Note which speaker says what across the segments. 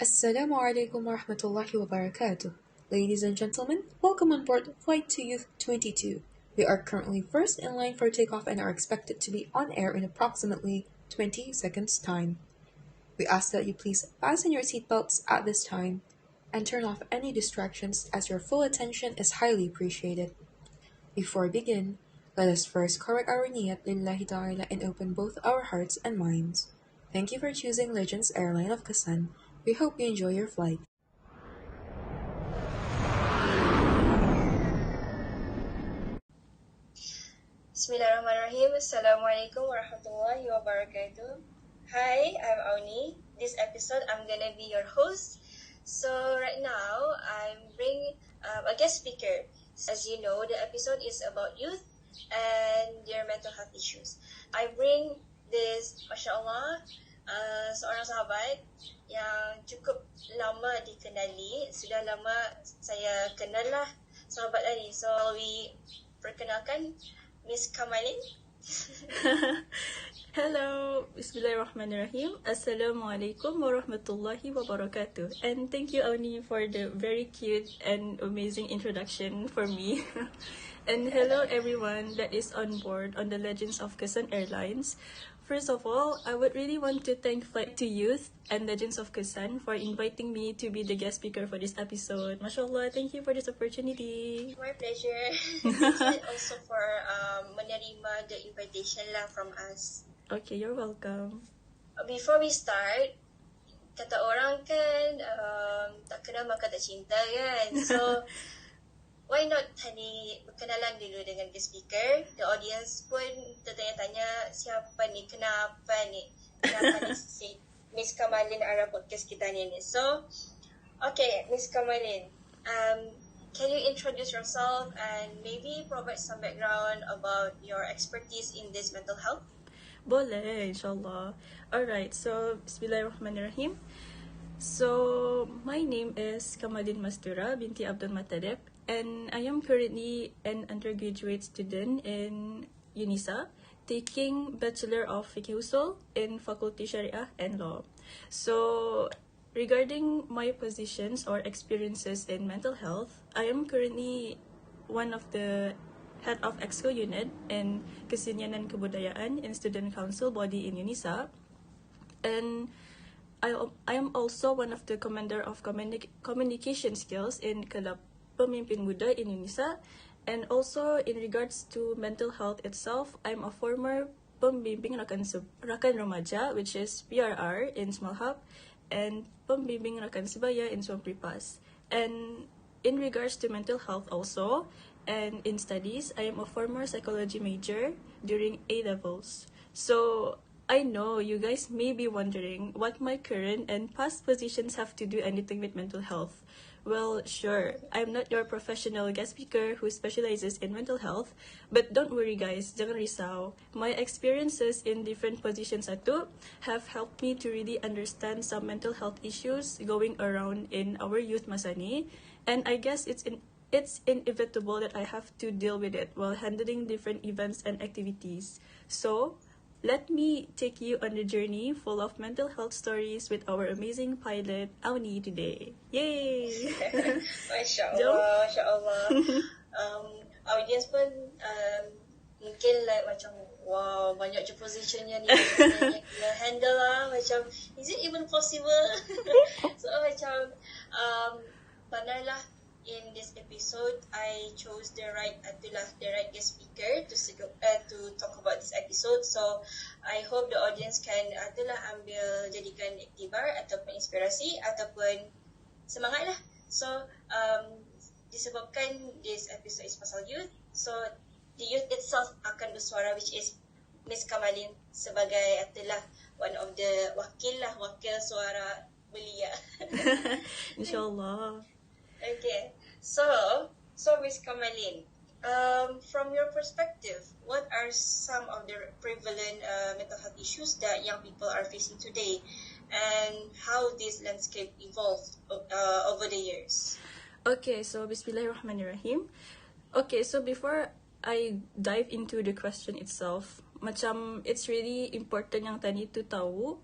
Speaker 1: Assalamu alaikum wa rahmatullahi wa barakatuh. Ladies and gentlemen, welcome on board Flight to Youth 22. We are currently first in line for takeoff and are expected to be on air in approximately 20 seconds' time. We ask that you please fasten your seatbelts at this time and turn off any distractions as your full attention is highly appreciated. Before we begin, let us first correct our niyat lillahi ta'ala and open both our hearts and minds. Thank you for choosing Legends Airline of KESAN. We hope you enjoy your flight.
Speaker 2: Bismillahirrahmanirrahim. Assalamualaikum warahmatullahi wabarakatuh. Hi, I'm Auni. This episode, I'm gonna be your host. So right now, I'm bringing a guest speaker. As you know, the episode is about youth and their mental health issues. I bring this, Masya Allah, seorang sahabat yang cukup lama dikenali. Sudah lama saya kenal lah sahabat tadi. So we perkenalkan Miss Kamalin.
Speaker 3: Hello, Bismillahirrahmanirrahim. Assalamualaikum warahmatullahi wabarakatuh. And thank you, Auni, for the very cute and amazing introduction for me. And hello, everyone that is on board on the Legends of KESAN Airlines. First of all, I would really want to thank Flight to Youth and Legends of KESAN for inviting me to be the guest speaker for this episode. MashaAllah, thank you for this opportunity.
Speaker 2: My pleasure. Thank you also for menerima the invitation lah from us.
Speaker 3: Okay, you're welcome.
Speaker 2: Before we start, kata orang kan tak kenal maka tak cinta kan. So why not tadi berkenalan dulu dengan guest speaker. The audience pun tertanya-tanya siapa ni, kenapa ni si Miss Kamalin arah podcast kita ni. So, okay, Miss Kamalin, can you introduce yourself and maybe provide some background about your expertise in this mental health?
Speaker 3: Boleh, inshallah. Alright, so Bismillahirrahmanirrahim. So, my name is Kamalin Mastura binti Abdul Matalib, and I am currently an undergraduate student in UNISA, taking Bachelor of Fiqh Usul in Faculty Syariah and Law. So, regarding my positions or experiences in mental health, I am currently one of the head of Exco unit in Kesenian Kebudayaan in Student Council body in UNISA, and I am also one of the commander of communication skills in Kelab Pemimpin Muda in UNISA, and also in regards to mental health itself, I'm a former pembimbing rakan remaja, which is PRR in Small Hub, and pembimbing rakan sebaya in Swampripas. And in regards to mental health also, and in studies, I am a former psychology major during A-levels. So I know you guys may be wondering what my current and past positions have to do anything with mental health. Well, sure, I'm not your professional guest speaker who specializes in mental health, but don't worry guys, jangan risau. My experiences in different positions atu have helped me to really understand some mental health issues going around in our youth masa ni, and I guess it's inevitable that I have to deal with it while handling different events and activities. So, let me take you on a journey full of mental health stories with our amazing pilot, Auni, today. Yay!
Speaker 2: Masya Allah, Masya Allah. Audience pun mungkin like macam, wow, banyak je positionnya ni. Kena handle lah. Macam, is it even possible? So macam, panarlah. In this episode, I chose the right guest speaker to talk about this episode. So, I hope the audience can ambil jadikan iktibar ataupun inspirasi ataupun semangat lah. So, disebabkan this episode is pasal youth, so the youth itself akan bersuara, which is Miss Kamalin sebagai one of the wakil suara belia.
Speaker 3: Inshallah.
Speaker 2: Okay, so Miss Kamalin, from your perspective, what are some of the prevalent mental health issues that young people are facing today, and how this landscape evolved over the years?
Speaker 3: Okay, so Bismillahirrahmanirrahim. Okay, so before I dive into the question itself, macam it's really important yang tadi tu tahu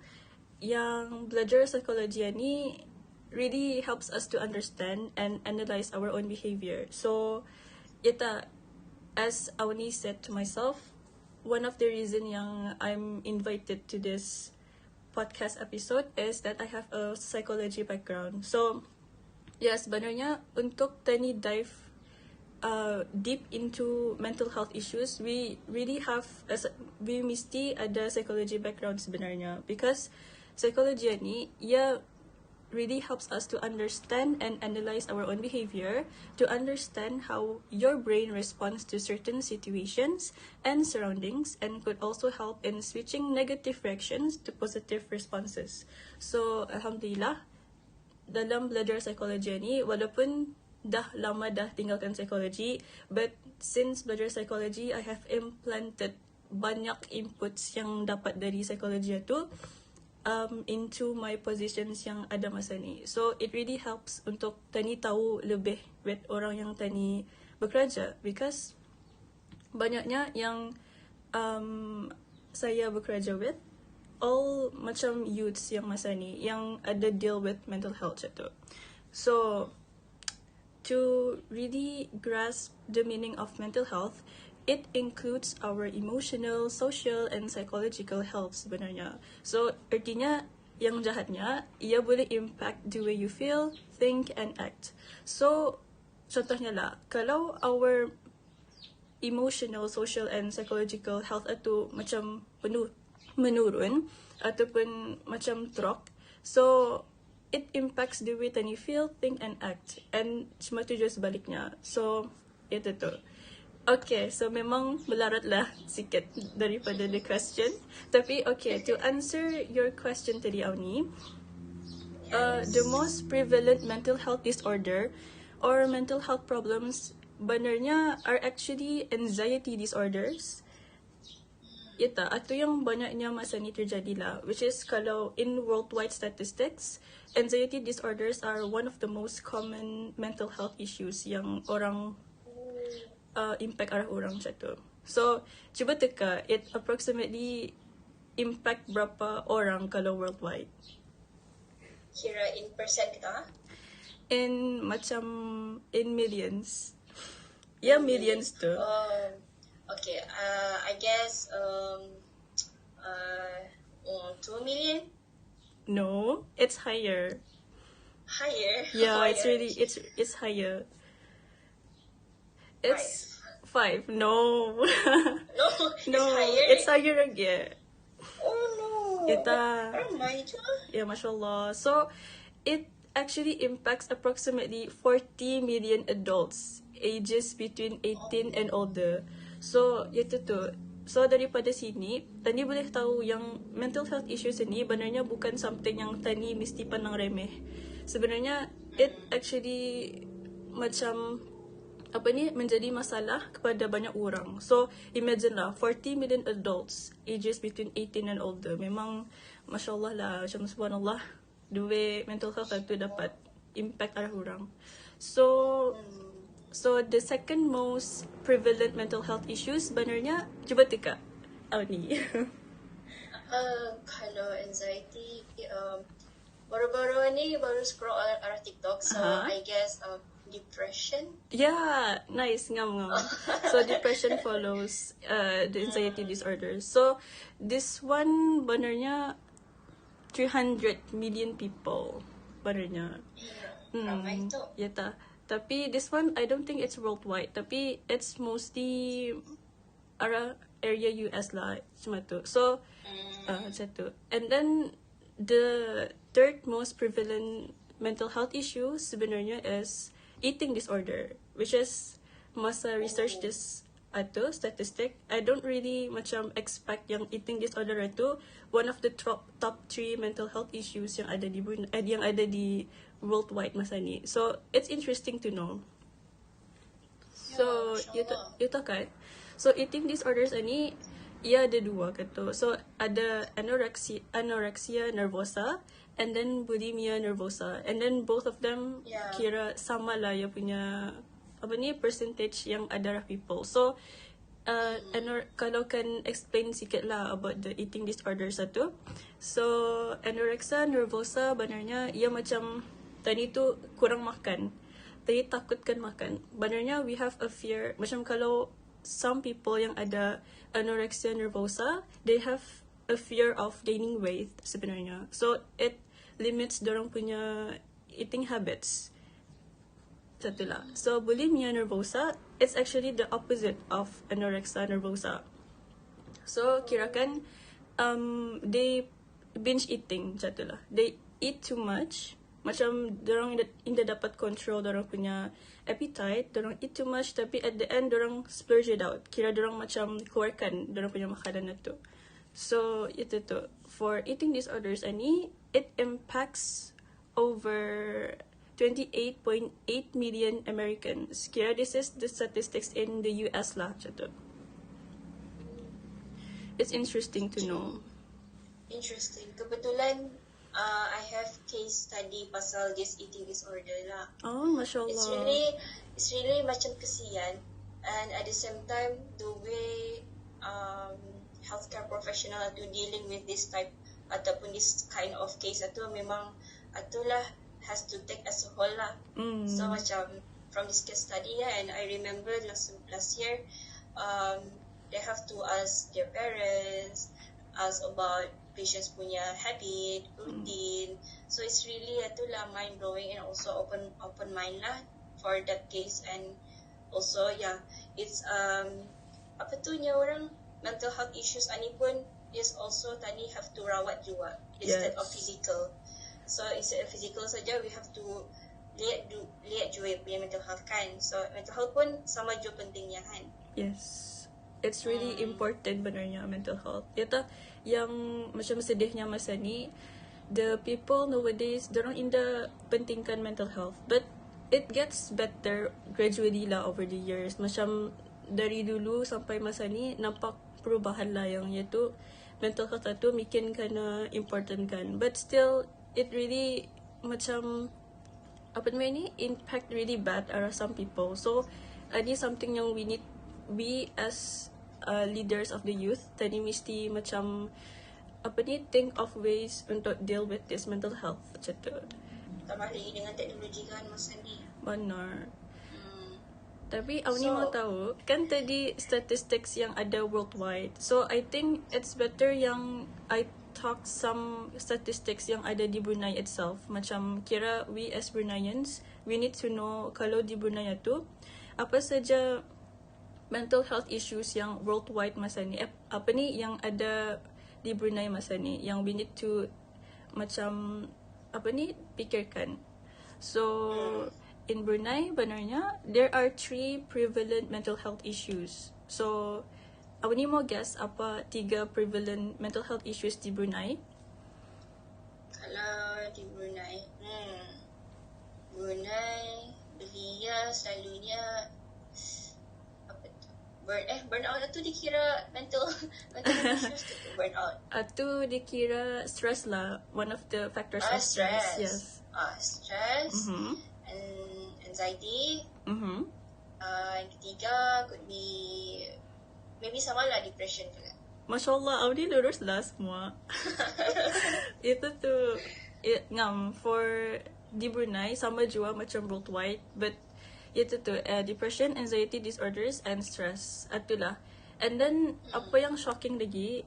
Speaker 3: yang belajar psikologi ni really helps us to understand and analyze our own behavior. So, ita, as Awani said to myself, one of the reason yang I'm invited to this podcast episode is that I have a psychology background. So, yes, sebenarnya untuk tani dive deep into mental health issues, we really have, we mesti ada psychology background sebenarnya. Because psychology ni, ia really helps us to understand and analyze our own behavior, to understand how your brain responds to certain situations and surroundings, and could also help in switching negative reactions to positive responses. So, Alhamdulillah, dalam belajar psychology ni, walaupun dah lama dah tinggalkan psychology, but since belajar psychology, I have implanted banyak inputs yang dapat dari psychology itu into my positions yang ada masa ni. So, it really helps untuk tani tahu lebih with orang yang tani bekerja. Because banyaknya yang saya bekerja with, all macam youths yang masa ni, yang ada deal with mental health itu. So, to really grasp the meaning of mental health, it includes our emotional, social, and psychological health sebenarnya. So, artinya, yang jahatnya, ia boleh impact the way you feel, think, and act. So, contohnya lah, kalau our emotional, social, and psychological health itu macam menurun, ataupun macam drop, so, it impacts the way tani feel, think, and act. And semua tu juga sebaliknya. So, itu tu. Okay, so memang melarat lah sikit daripada the question. Tapi okay, to answer your question tadi, Awni, the most prevalent mental health disorder or mental health problems benarnya are actually anxiety disorders. Ita, ato yung banyaknya masa ni terjadi lah, which is kalau in worldwide statistics, anxiety disorders are one of the most common mental health issues yang orang impact arah orang macam tu. So, cuba teka, it approximately impact berapa orang kalau worldwide?
Speaker 2: Kira in percent kita?
Speaker 3: In macam, in millions. Yeah, millions tu.
Speaker 2: Okay, I guess 2 million?
Speaker 3: No, it's higher.
Speaker 2: Higher?
Speaker 3: Yeah,
Speaker 2: Higher.
Speaker 3: it's really, it's higher. It's 5. No.
Speaker 2: No,
Speaker 3: No,
Speaker 2: it's higher.
Speaker 3: it's higher again.
Speaker 2: Oh no.
Speaker 3: Ita.
Speaker 2: Ramai je.
Speaker 3: Yeah, mashallah. So, it actually impacts approximately 40 million adults ages between 18 and older. So, itu tu. So, daripada sini, tani boleh tahu yang mental health issues ini benarnya bukan something yang tani mesti pandang remeh. Sebenarnya, it actually macam menjadi masalah kepada banyak orang. So, imagine lah, 40 million adults ages between 18 and older. Memang, masyaAllah lah, macam subhanallah, the way mental health itu dapat impact arah orang. So, the second most prevalent mental health issues benarnya, cuba teka, ni.
Speaker 2: Kalau anxiety, baru-baru ni baru scroll arah TikTok, so I guess depression.
Speaker 3: Yeah, nice, ngam. So depression follows the anxiety disorders. So this one benarnya 300 million people benarnya.
Speaker 2: Ramai tu.
Speaker 3: Ya ta. Tapi this one I don't think it's worldwide. Tapi it's mostly area US lah cuma tu. So macam tu. And then the third most prevalent mental health issue sebenarnya is eating disorder, which is masa research this statistic, I don't really macam expect yang eating disorder itu one of the top 3 mental health issues yang ada di worldwide masa ni. So it's interesting to know. So itu kan. So eating disorders ini ia ada dua kata. So ada anorexia nervosa and then bulimia nervosa, and then both of them kira sama lah ya punya percentage yang ada people. So kalau kan explain sikit lah about the eating disorder satu. So anorexia nervosa benarnya ia macam tadi tu kurang makan, tadi takutkan makan. Sebenarnya we have a fear, macam kalau some people yang ada anorexia nervosa, they have a fear of gaining weight sebenarnya. So it limits dorang punya eating habits. Satu lah. So bulimia nervosa, it's actually the opposite of anorexia nervosa. So kirakan they binge eating macam tu lah. They eat too much. Macam dorang inda dapat control dorang punya appetite. Dorang eat too much tapi at the end dorang splurge it out. Kira dorang macam keluarkan dorang punya makanan itu. So itu tu. For eating disorders ni, it impacts over 28.8 million Americans. Kira this is the statistics in the US lah macam tu. It's interesting to know.
Speaker 2: Interesting. Kebetulan I have case study pasal this eating disorder lah.
Speaker 3: Oh, Masya Allah.
Speaker 2: It's really macam kesian, and at the same time the way healthcare professional tu dealing with this type ataupun this kind of case tu memang itulah has to take as a whole lah. So macam from this case study and I remember last year they have to ask their parents, ask about patients punya habit, routine. So it's really itulah mind blowing and also open mind lah for that case. And also it's apa tu nya orang mental health issues ani pun is also tadi have to rawat juga instead of physical. So instead of physical saja we have to lihat juga punya mental health kan. So mental health pun sama juga pentingnya kan.
Speaker 3: Yes. It's really important benernya mental health. Yata yang macam sedihnya masa ni, the people nowadays dorang inda pentingkan mental health, but it gets better gradually lah over the years. Macam dari dulu sampai masa ni nampak perubahan lah yang iaitu mental health tu makin kena important kan. But still it really macam apa namanya ni impact really bad arah some people. So ini something yang we as leaders of the youth tadi mesti macam apa ni think of ways untuk deal with this mental health macam tu.
Speaker 2: Tambah lagi dengan teknologi kan masa ni.
Speaker 3: Benar. Tapi awak ni mau tahu kan tadi statistics yang ada worldwide. So I think it's better yang I talk some statistics yang ada di Brunei itself. Macam kira we as Bruneians, we need to know kalau di Brunei tu apa saja mental health issues yang worldwide masa ni, apa ni yang ada di Brunei masa ni yang we need to macam apa ni fikirkan. So in Brunei benarnya there are 3 prevalent mental health issues. So awak ni mau guess apa 3 prevalent mental health issues di Brunei?
Speaker 2: Kalau di Brunei belia selalunya burnout itu dikira mental issues tu burnout.
Speaker 3: Itu dikira stress lah, one of the factors of
Speaker 2: stress.
Speaker 3: Yes.
Speaker 2: Stress and anxiety. Yang ketiga could be maybe sama lah depression juga.
Speaker 3: Masya Allah, awak ni lurus lah semua. Itu tu ngam for di Brunei sama juga macam worldwide, but itu tu depression, anxiety disorders and stress. Itulah. And then apa yang shocking lagi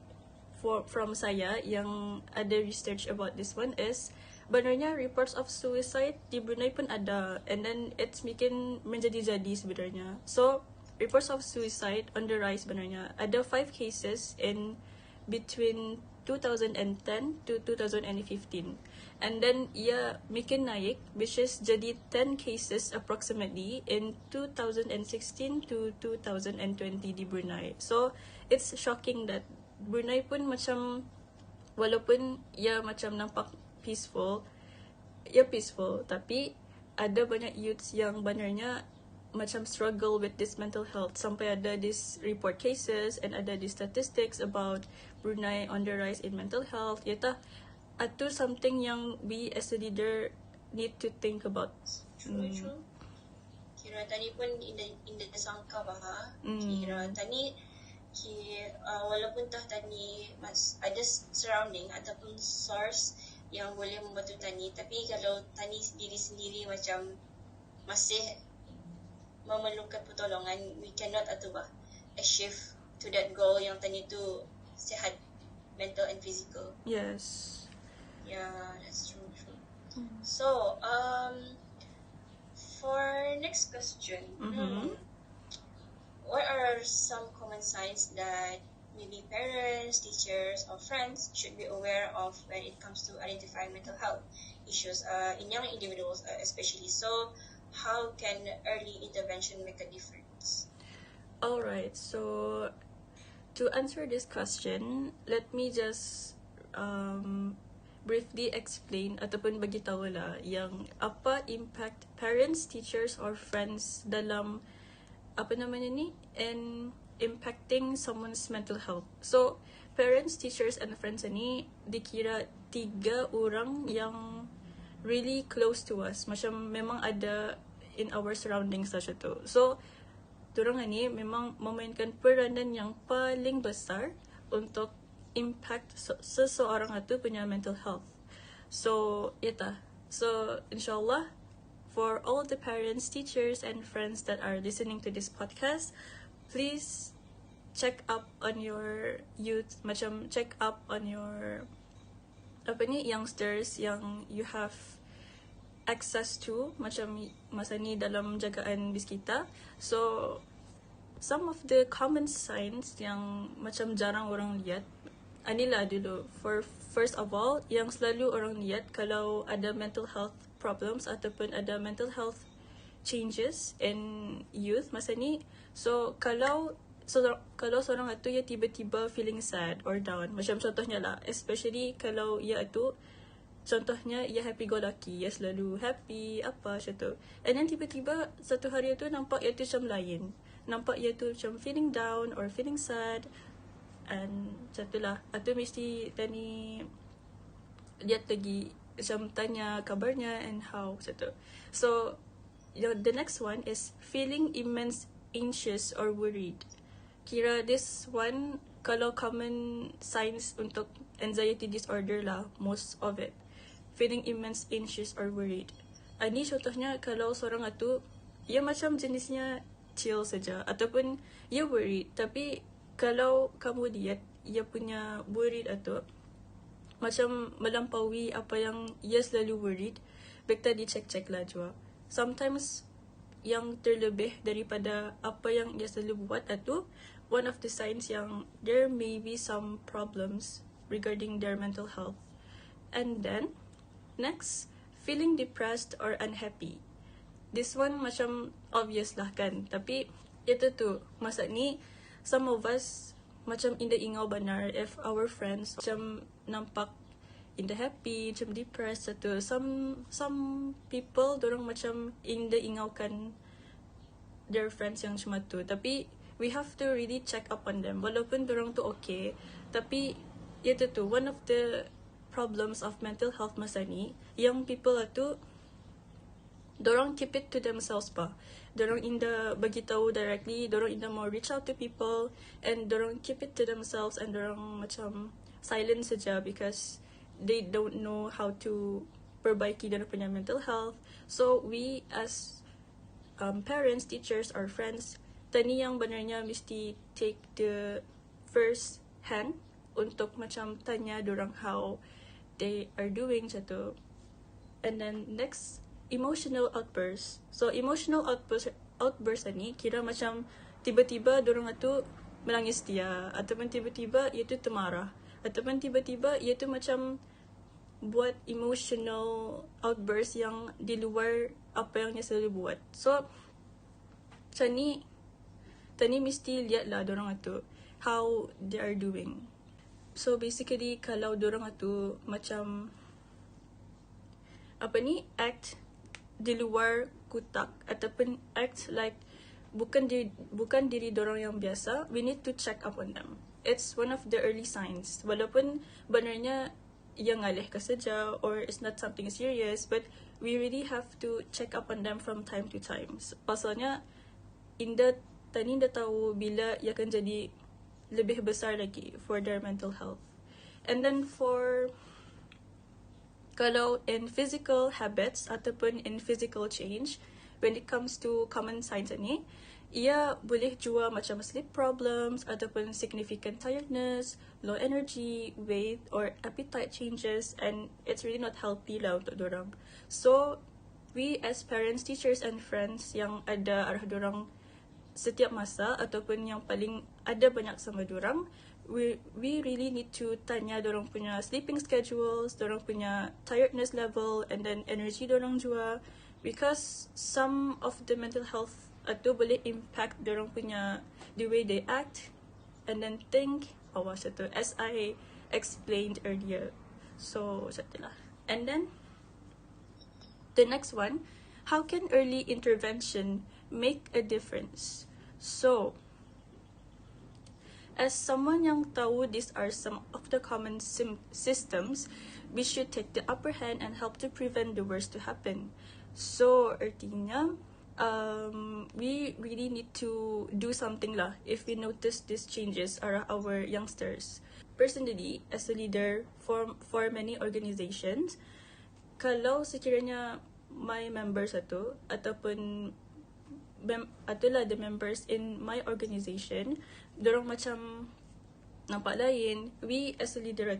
Speaker 3: from saya yang ada research about this one is benarnya reports of suicide di Brunei pun ada, and then it's making menjadi-jadi sebenarnya. So reports of suicide on the rise benarnya. Ada 5 cases in between 2010 to 2015. And then ia makin naik, which is jadi 10 cases approximately in 2016 to 2020 di Brunei. So it's shocking that Brunei pun macam walaupun ia macam nampak peaceful, tapi ada banyak youths yang benarnya macam struggle with this mental health sampai ada this report cases and ada this statistics about Brunei on the rise in mental health. Yata itu something yang we as a leader need to think about.
Speaker 2: True. Kira tadi pun indah sangka bahawa kira tadi walaupun tadi ada surrounding ataupun source yang boleh membantu Tani. Tapi kalau Tani diri sendiri macam masih memerlukan pertolongan, we cannot achieve to that goal yang Tani tu sihat mental and physical.
Speaker 3: Yes.
Speaker 2: Yeah, that's true. So, for next question, what are some common signs that maybe parents, teachers, or friends should be aware of when it comes to identifying mental health issues in young individuals, especially? So, how can early intervention make a difference?
Speaker 3: Alright, so to answer this question, let me just briefly explain ataupun bagi tahu lah yang apa impact parents, teachers, or friends dalam apa namanya ni and impacting someone's mental health. So, parents, teachers, and friends ni dikira 3 orang yang really close to us. Macam memang ada in our surroundings saja tu. So, diorang ni memang memainkan peranan yang paling besar untuk impact seseorang itu punya mental health. So, ita. So, insyaAllah, for all the parents, teachers, and friends that are listening to this podcast, please check up on your youth, macam check up on your youngsters yang you have access to macam masa ni dalam jagaan bis kita. So, some of the common signs yang macam jarang orang lihat, anilah dulu. First of all, yang selalu orang lihat kalau ada mental health problems ataupun ada mental health changes in youth masa ni. So, kalau seorang itu ia tiba-tiba feeling sad or down, macam contohnya lah, especially kalau ia itu contohnya ia happy-go-lucky, ia selalu happy, apa macam tu. And then tiba-tiba satu hari tu nampak ia tu macam lain. Nampak ia tu macam feeling down or feeling sad. And macam tu lah. Atau mesti Tani lihat lagi, macam tanya kabarnya and how, macam tu. So, the next one is feeling immense anxious or worried. Kira this one, kalau common signs untuk anxiety disorder lah, most of it. Feeling immense anxious or worried. Ini contohnya kalau seorang itu, ia macam jenisnya chill saja ataupun ia worried. Tapi kalau kamu lihat ia punya worried itu macam melampaui apa yang ia selalu worried, baik tadi cek-cek lah jua. Sometimes yang terlebih daripada apa yang ia selalu buat itu, one of the signs yang there may be some problems regarding their mental health. And then, next, feeling depressed or unhappy. This one macam obvious lah kan. Tapi itu tu, masa ni, some of us macam inda ingaw benar if our friends macam nampak inda happy, macam depressed atau some people dorang macam inda ingawkan their friends yang macam tu. Tapi we have to really check up on them. Walaupun dorang tu okay, tapi itu tu one of the problems of mental health masa ni, yang people tu dorang keep it to themselves pa. Dorang inda bagi tahu directly, dorang inda mau reach out to people, and dorang keep it to themselves, and dorang macam silent saja because they don't know how to perbaiki dorang punya mental health. So we as parents, teachers, or friends, tani yang benarnya mesti take the first hand untuk macam tanya dorang how they are doing macam tu. And then next, emotional outburst. So emotional outburst ni kira macam tiba-tiba dorang tu menangis dia, ataupun tiba-tiba ia tu termarah, ataupun tiba-tiba ia tu macam buat emotional outburst yang di luar apa yang dia selalu buat. So macam ni tani mesti lihat lah dorang tu how they are doing. So basically kalau dorang tu macam act di luar kotak ataupun act like bukan diri dorang yang biasa, we need to check up on them. It's one of the early signs. Walaupun benarnya ia ngalih ka saja or it's not something serious, but we really have to check up on them from time to time. Pasalnya tani dah tahu bila ia akan jadi lebih besar lagi for their mental health. And then for Kalau in physical habits ataupun in physical change, when it comes to common signs ni, ia boleh jua macam sleep problems ataupun significant tiredness, low energy, weight or appetite changes, and it's really not healthy lah untuk dorang. So, we as parents, teachers and friends yang ada arah dorang setiap masa ataupun yang paling ada banyak sama dorang, we really need to tanya dorang punya sleeping schedules, dorang punya tiredness level and then energy dorang jua, because some of the mental health tu boleh impact dorang punya the way they act and then think, satu as I explained earlier. So satu lah. And then the next one, how can early intervention make a difference? So, as someone yang tahu these are some of the common systems, we should take the upper hand and help to prevent the worst to happen. So, artinya, we really need to do something lah if we notice these changes are our youngsters. Personally, as a leader for many organizations, kalau sekiranya my members ataupun atulah the members in my organization, dorang macam nampak lain, we as a leader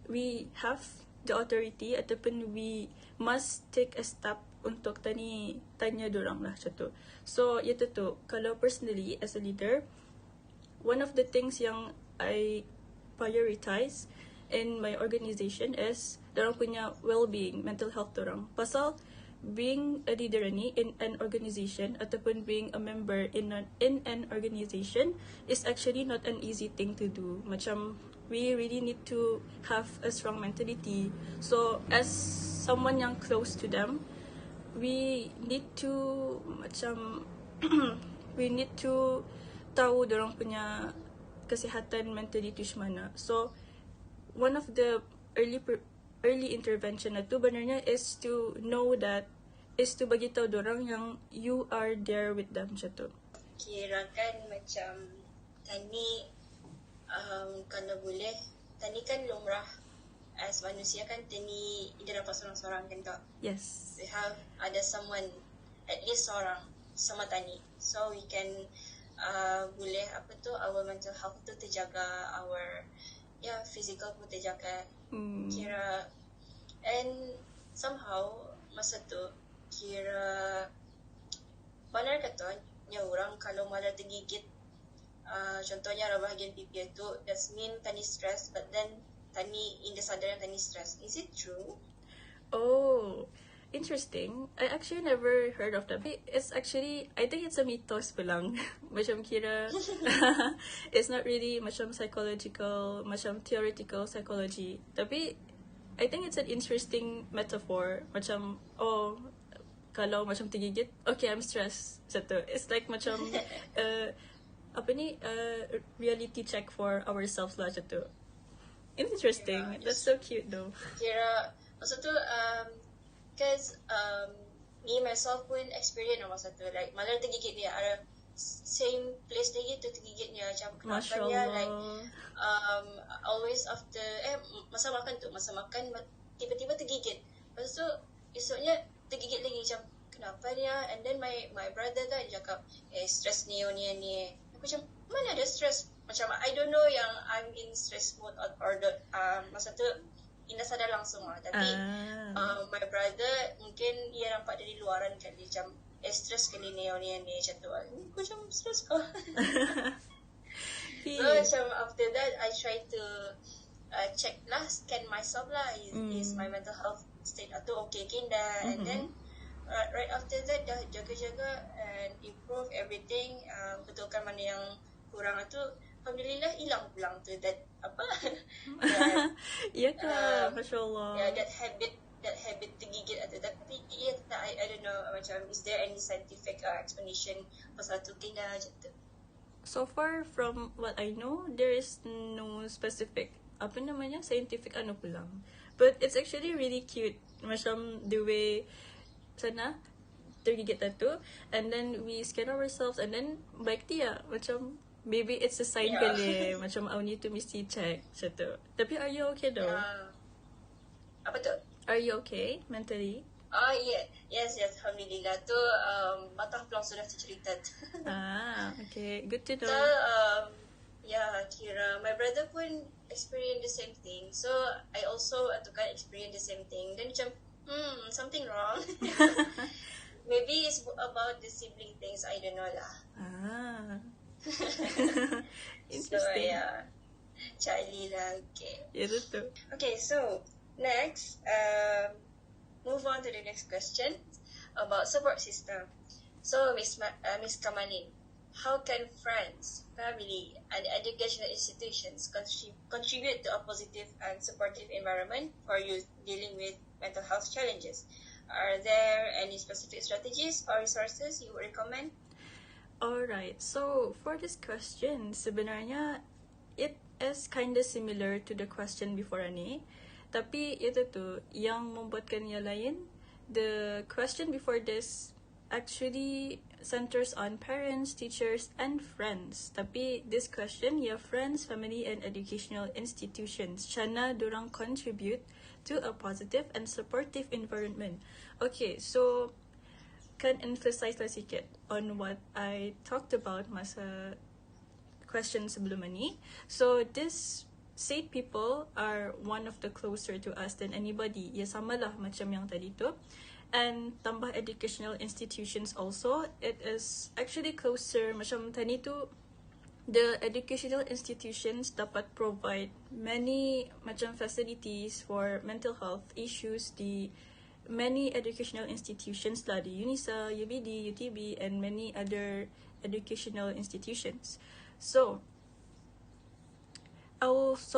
Speaker 3: we have the authority ataupun we must take a step untuk tanya dorang lah macam tu. So, itu tu, kalau personally as a leader, one of the things yang I prioritize in my organization is dorang punya well-being, mental health dorang. Pasal being a leader ni in an organization ataupun being a member in an organization is actually not an easy thing to do. Macam we really need to have a strong mentality. So as someone yang close to them, we need to macam we need to tahu dorang punya kesihatan mentally tu macam mana. So one of the early intervention na tu benarnya is to know that, is to bagi tahu dorang yang you are there with them macam tu.
Speaker 2: Kira kan macam tani kalau boleh, tani kan lumrah as manusia kan tani tidak dapat seorang-seorang kan tak?
Speaker 3: Yes.
Speaker 2: We have ada someone, at least seorang sama tani. So we can boleh our mental health tu terjaga, our physical pun terjaga. Kira and somehow masa tu kira benar kata nya orang kalau malah tergigit contohnya arah bahagian pipi tu, that's mean tani stress, but then tani in the sadaran tani stress. Is it true?
Speaker 3: Oh, interesting. I actually never heard of that. It's actually, I think it's a mythos pulang. Macam kira, it's not really macam psychological, macam theoretical psychology. Tapi, I think it's an interesting metaphor. Macam, kalau macam tergigit, okay, I'm stressed. Satu. It's like macam, reality check for ourselves lah satu. Interesting. Yeah, that's so cute though.
Speaker 2: Kira, masa tu, because me myself pun experience masa tu, like malah tergigit dia ada same place lagi tu tergigit dia macam kenapa dia like always after masa makan tiba-tiba tergigit, lepas tu esoknya tergigit lagi macam kenapa dia, and then my brother kan cakap stress ni aku macam mana ada stress, macam I don't know yang I'm in stress mode or masa tu Ina sadar langsung lah. Tapi my brother mungkin ia nampak dari luaran kan, dia macam stress kali ni macam tu. Aku macam stress kau. So macam after that I try to check lah, scan myself lah, is my mental health state atau okay dah. And then right after that dah jaga-jaga and improve everything, betulkan mana yang kurang tu. Alhamdulillah hilang pulang tu that
Speaker 3: ya ke, masya-Allah.
Speaker 2: That habit tergigit atau tapi I don't know macam is there any scientific explanation pasal tu kena je tu.
Speaker 3: So far from what I know, there is no specific scientific pulang. But it's actually really cute macam the way sana tergigit tu, and then we scan ourselves and then baik dia macam maybe it's a sign kali macam I need to mesti check macam tu. Tapi are you okay though?
Speaker 2: Apa tu?
Speaker 3: Are you okay mentally?
Speaker 2: Yeah. Yes, Alhamdulillah. Tu, matah pelang sudah tercerita.
Speaker 3: Okay. Good to
Speaker 2: So,
Speaker 3: know.
Speaker 2: yeah, kira my brother pun experience the same thing. So, I also kan experience the same thing. Then macam, something wrong. Maybe it's about the sibling things. I don't know lah. So,
Speaker 3: Interesting.
Speaker 2: yeah. Charlie lah. Okay.
Speaker 3: Ya, betul.
Speaker 2: Okay, so next, move on to the next question about support system. So, Miss Kamalin, how can friends, family, and educational institutions contribute to a positive and supportive environment for youth dealing with mental health challenges? Are there any specific strategies or resources you would recommend?
Speaker 3: Alright, so for this question, sebenarnya it is kinda similar to the question before ni. Tapi itu tu, yang membuatkan ia lain, the question before this actually centers on parents, teachers, and friends. Tapi this question, ya friends, family, and educational institutions. Shana dorang contribute to a positive and supportive environment. Okay, so can emphasize lah sikit on what I talked about masa question sebelum ni. So this said people are one of the closer to us than anybody. Ya sama lah macam yang tadi tu. And tambah educational institutions also, it is actually closer macam tadi tu. The educational institutions dapat provide many macam facilities for mental health issues di many educational institutions lah, di UNISA, UBD, UTB, and many other educational institutions. So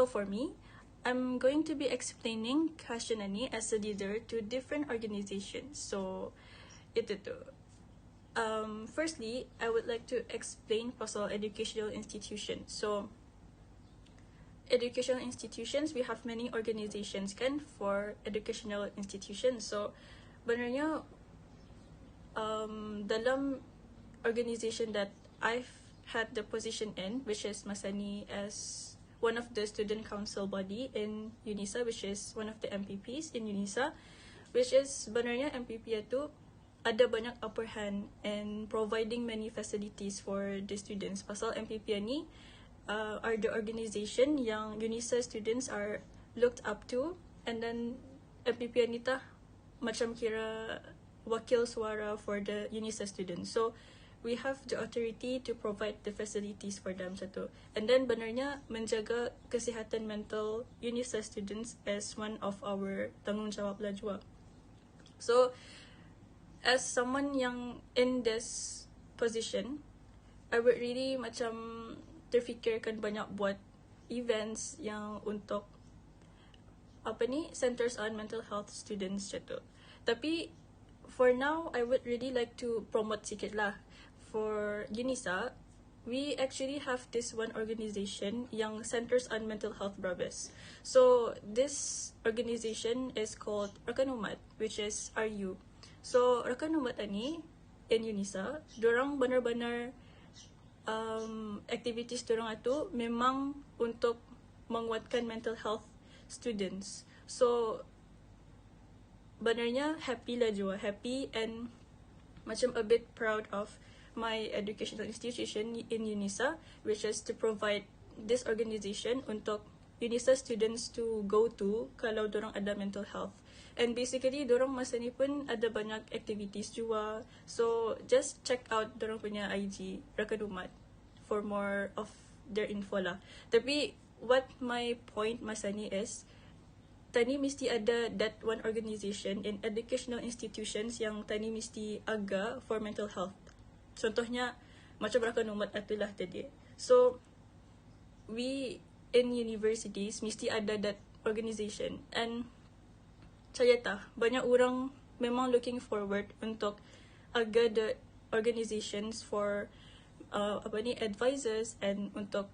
Speaker 3: for me, I'm going to be explaining question ni as a leader to different organizations. So itu tu. Firstly, I would like to explain pasal educational institutions. So educational institutions, we have many organizations kan for educational institutions. So sebenarnya dalam organization that I've had the position in, which is Masani as one of the student council body in UNISA, which is one of the MPPs in UNISA, which is sebenarnya MPP itu ada banyak upper hand in providing many facilities for the students. Pasal MPP ni are the organization yang UNISA students are looked up to, and then MPP ni tah macam kira wakil suara for the UNISA students. So we have the authority to provide the facilities for them satu. And then benarnya menjaga kesihatan mental UNISA students as one of our tanggungjawab lah juga. So as someone yang in this position, I would really macam terfikirkan banyak buat events yang untuk centers on mental health students macam tu. Tapi for now, I would really like to promote sikit lah. For UNISA, we actually have this one organization yang centers on mental health brothers. So this organization is called Rakan Umat, which is RU. So Rakan Umat ni in UNISA, dorang benar-benar activities dorang itu memang untuk menguatkan mental health students. So benarnya happy lah juga, happy and macam a bit proud of my educational institution in UNISA, which is to provide this organization untuk UNISA students to go to kalau dorang ada mental health. And basically dorang masa ni pun ada banyak activities juga. So just check out dorang punya IG Rakan Umat for more of their info lah. Tapi what my point masa ni is, tani mesti ada that one organization in educational institutions yang tani mesti aga for mental health. Contohnya macam Rakan Umat itulah tadi. So we in universities mesti ada that organization, and saya tahu banyak orang memang looking forward untuk aga the organizations for advisors and untuk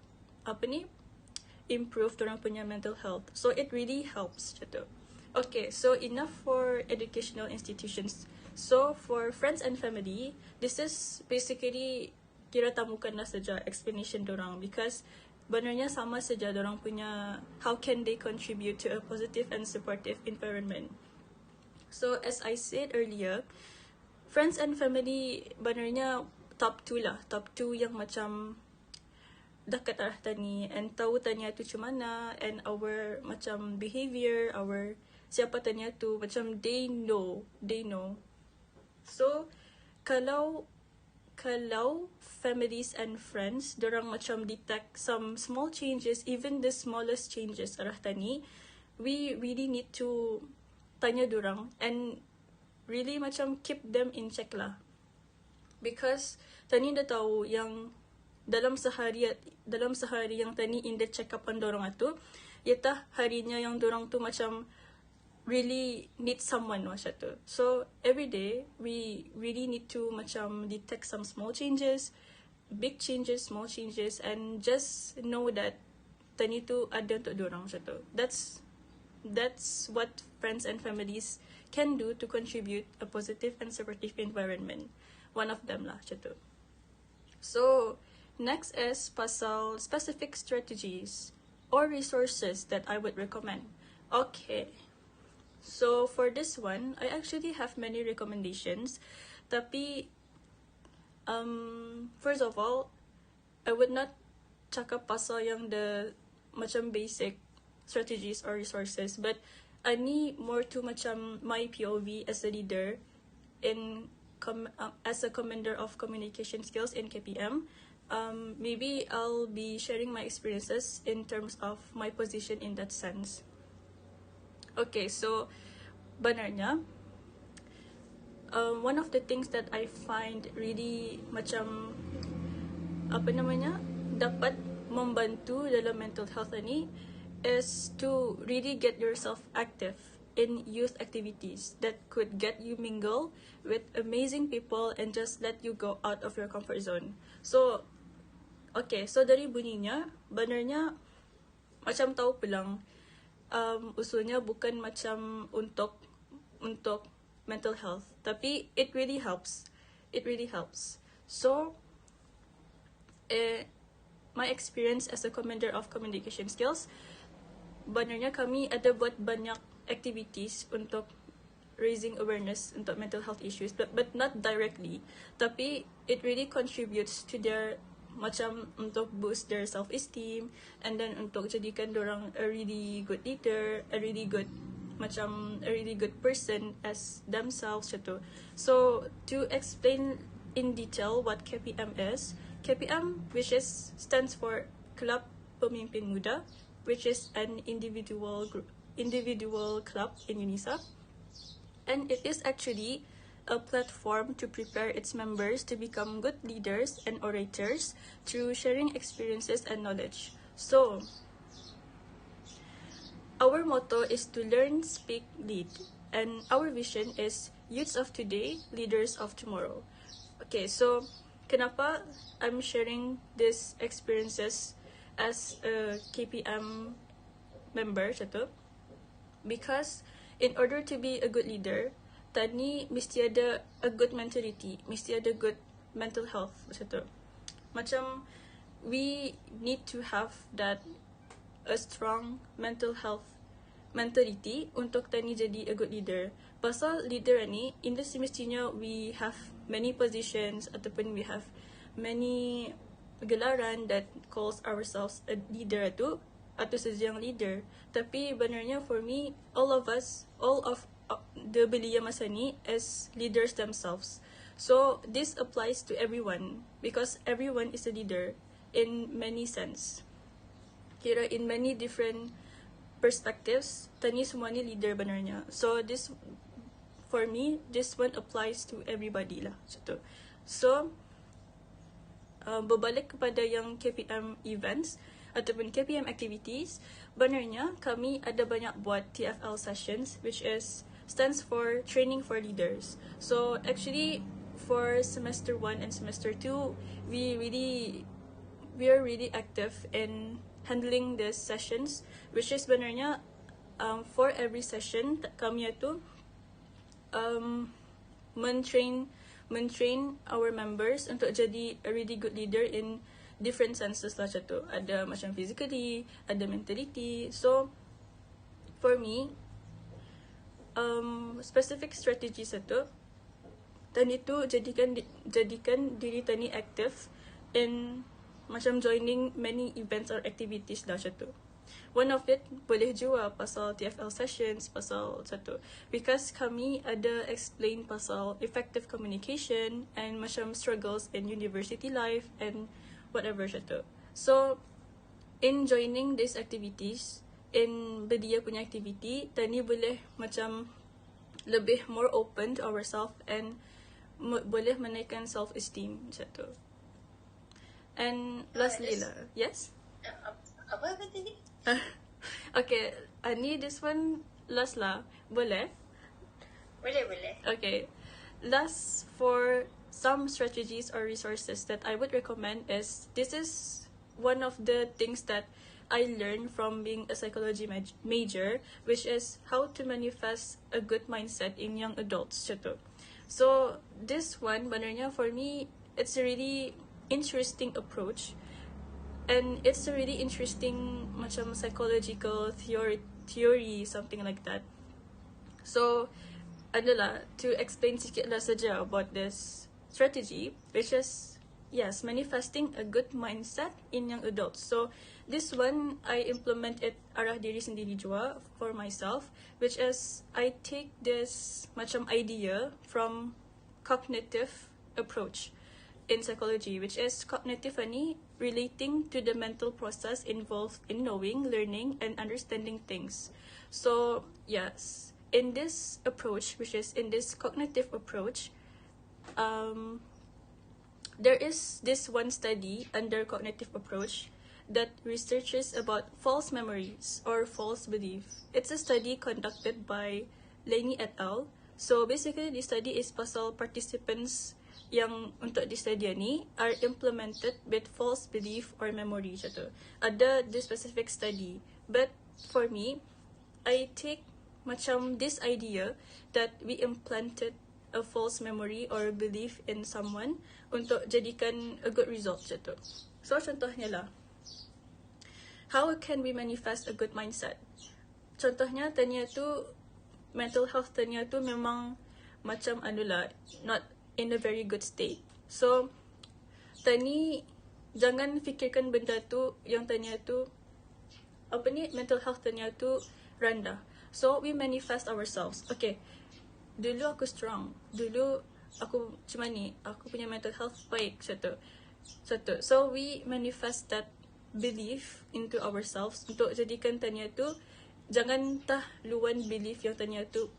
Speaker 3: improve dorang punya mental health. So it really helps gitu. Okay, so enough for educational institutions. So for friends and family, this is basically kira tamukan lah saja explanation dorang, because benarnya sama saja dorang punya how can they contribute to a positive and supportive environment. So as I said earlier, friends and family sebenarnya top 2 lah. Top 2 yang macam dekat arah tani and tahu tanya tu macam mana and our macam behavior, our siapa tanya tu macam they know. So kalau families and friends dorang macam detect some small changes, even the smallest changes arah tani, we really need to tanya dorang and really macam keep them in check lah. Because tani dah tahu yang dalam sehari yang tani in the check upan dorang tu, iatah harinya yang dorang tu macam really need someone macam tu. So every day we really need to macam detect some small changes, big changes, small changes, and just know that tani tu ada untuk dorang macam tu. That's what friends and families can do to contribute a positive and supportive environment. One of them lah macam tu. So next is pasal specific strategies or resources that I would recommend. Okay. So for this one, I actually have many recommendations. Tapi first of all, I would not cakap pasal yang the macam basic strategies or resources, but ani more to macam my POV as a leader in as a commander of communication skills in KPM. Maybe I'll be sharing my experiences in terms of my position in that sense. Okay, so benarnya one of the things that I find really macam dapat membantu dalam mental health ni is to really get yourself active in youth activities that could get you mingle with amazing people and just let you go out of your comfort zone. So okay, so dari bunyinya benarnya macam tahu pulang usulnya bukan macam untuk mental health, tapi it really helps. So my experience as a commander of communication skills, benarnya kami ada buat banyak activities untuk raising awareness untuk mental health issues, but not directly, tapi it really contributes to their macam untuk boost their self-esteem and then untuk jadikan dorang a really good leader, a really good person as themselves gitu. So to explain in detail what KPM is, KPM which stands for Club Pemimpin Muda, which is an individual club in UNISA, and it is actually a platform to prepare its members to become good leaders and orators through sharing experiences and knowledge. So, our motto is to learn, speak, lead, and our vision is youths of today, leaders of tomorrow. Okay, so kenapa I'm sharing these experiences as a KPM member, satu? Because in order to be a good leader, tadi mesti ada a good mentality, mesti ada good mental health macam tu. Macam we need to have that a strong mental health mentality untuk tani jadi a good leader. Pasal leader ni, in the semestinya we have many positions ataupun we have many gelaran that calls ourselves a leader tu atau sejang leader. Tapi benarnya for me, all of the belia masa ni as leaders themselves. So this applies to everyone because everyone is a leader in many sense. Kira in many different perspectives, tani semua ni leader benarnya. So this, for me, this one applies to everybody lah. So berbalik kepada yang KPM events ataupun KPM activities, benarnya kami ada banyak buat TFL sessions, which stands for Training for Leaders. So actually for semester 1 and semester 2, we are really active in handling these sessions, which is benarnya for every session kami itu mentrain our members untuk jadi a really good leader in different senses lah macam tu. Ada macam physically, ada mentality. So for me, specific strategy satu, tani tu jadikan diri tani aktif in macam joining many events or activities dah macam tu. One of it boleh jua pasal TFL sessions, pasal satu. Because kami ada explain pasal effective communication and macam struggles in university life and whatever satu. So, in joining these activities, in bedia punya activity, tani boleh macam lebih more open to ourselves and boleh menaikkan self-esteem satu. And lastly lah, yes?
Speaker 2: Apa tadi?
Speaker 3: Okay, Ani, this one last lah. Boleh?
Speaker 2: Boleh.
Speaker 3: Okay. Last, for some strategies or resources that I would recommend is, this is one of the things that I learned from being a psychology major, which is how to manifest a good mindset in young adults. So, this one, sebenarnya for me, it's a really interesting approach. And it's a really interesting macam psychological theory, something like that. So, adalah to explain sikit lah saja about this strategy, which is, yes, manifesting a good mindset in young adults. So, this one, I implement it arah diri sendiri jua for myself, which is, I take this macam idea from cognitive approach in psychology, which is cognitive ni relating to the mental process involved in knowing, learning, and understanding things. So, yes, in this approach, which is in this cognitive approach, there is this one study under cognitive approach that researches about false memories or false belief. It's a study conducted by Laney et al. So, basically, this study is pasal participants yang untuk di study ni are implemented with false belief or memory macam tu. Ada this specific study. But for me, I take macam this idea that we implanted a false memory or belief in someone untuk jadikan a good result macam tu. So contohnya lah, how can we manifest a good mindset? Contohnya tanya tu, mental health tanya tu memang macam not in a very good state. So, tani jangan fikirkan benda tu, yang tanya tu, mental health tanya tu rendah. So, we manifest ourselves. Okay, dulu aku strong. Dulu aku macam ni, aku punya mental health baik, satu. So, we manifest that belief into ourselves untuk jadikan tanya tu, jangan luan belief yang tanya tu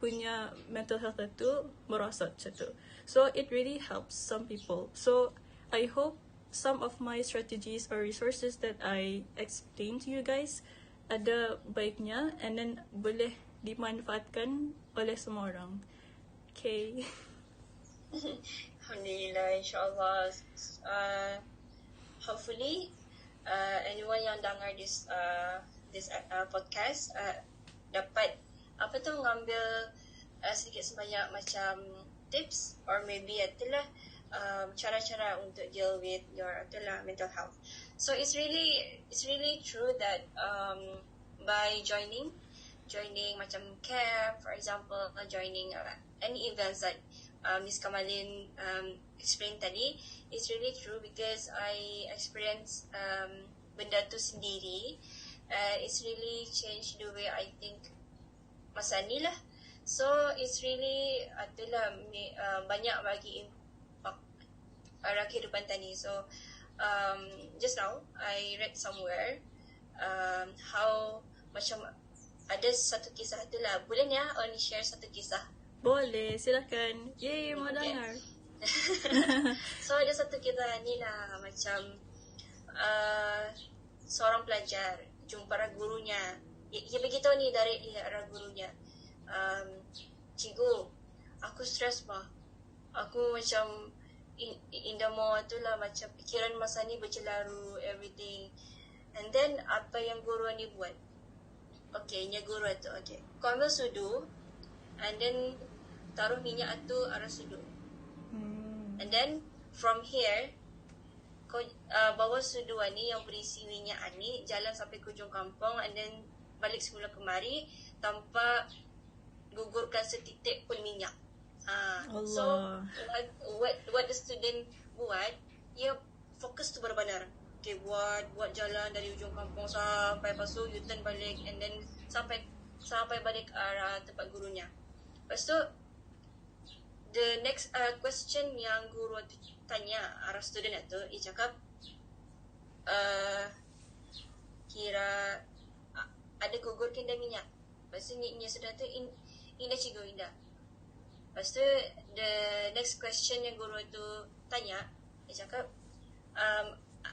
Speaker 3: punya mental health itu merosot macam tu. So, it really helps some people. So, I hope some of my strategies or resources that I explained to you guys ada baiknya and then boleh dimanfaatkan oleh semua orang. Okay.
Speaker 2: Alhamdulillah, insyaAllah. Hopefully, anyone yang dengar this podcast dapat mengambil sedikit sebanyak macam tips or maybe itulah cara-cara untuk deal with your mental health. So it's really true that by joining macam camp, for example, joining any events that Miss Kamalin explained tadi, it's really true because I experienced benda tu sendiri. It's really changed the way I think masa ni lah. So, it's really banyak bagi impact arah kehidupan tani. So, just now, I read somewhere how macam ada satu kisah tu lah. Boleh ni Oni share satu kisah?
Speaker 3: Boleh, silakan. Yay, mau dengar.
Speaker 2: So, ada satu kisah ni lah macam seorang pelajar jumpa gurunya. Dia beritahu ni dari arah gurunya, cikgu, aku stres bah. Aku macam indah mau tu lah, macam pikiran masa ni bercelaru, everything. And then, apa yang guru ni buat? Okay, nya guru tu, okay. Kau ambil sudu, and then taruh minyak tu arah sudu. And then, from here, kau bawa sudu ni yang berisi minyak ni, jalan sampai ke hujung kampung, and then balik semula kemari tanpa gugurkan setitik pun minyak. So
Speaker 3: Allah.
Speaker 2: what the student buat, ia fokus tu benar-benar. Okay, buat jalan dari ujung kampung sampai lepas tu U-turn balik and then sampai balik arah tempat gurunya. Lepas tu the next question yang guru tu tanya arah student itu, dia cakap kira ada gugurkan dah minyak. Lepas tu ni sudah tu indah cikgu indah. Lepas tu the next question yang guru tu tanya, dia cakap